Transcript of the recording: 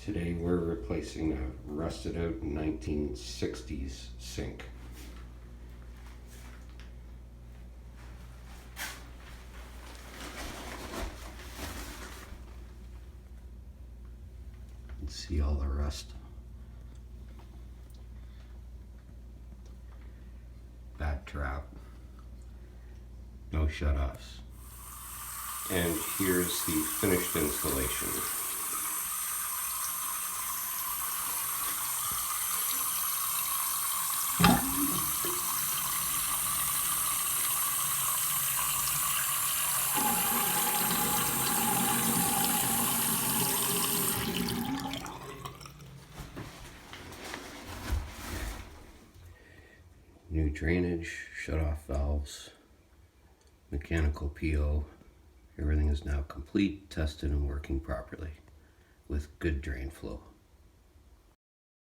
Today we're replacing a rusted out 1960s sink. You can see all the rust. Bad trap. No shut-offs. And here's the finished installation. New drainage, shut-off valves, mechanical PO. Everything is now complete, tested, and working properly with good drain flow.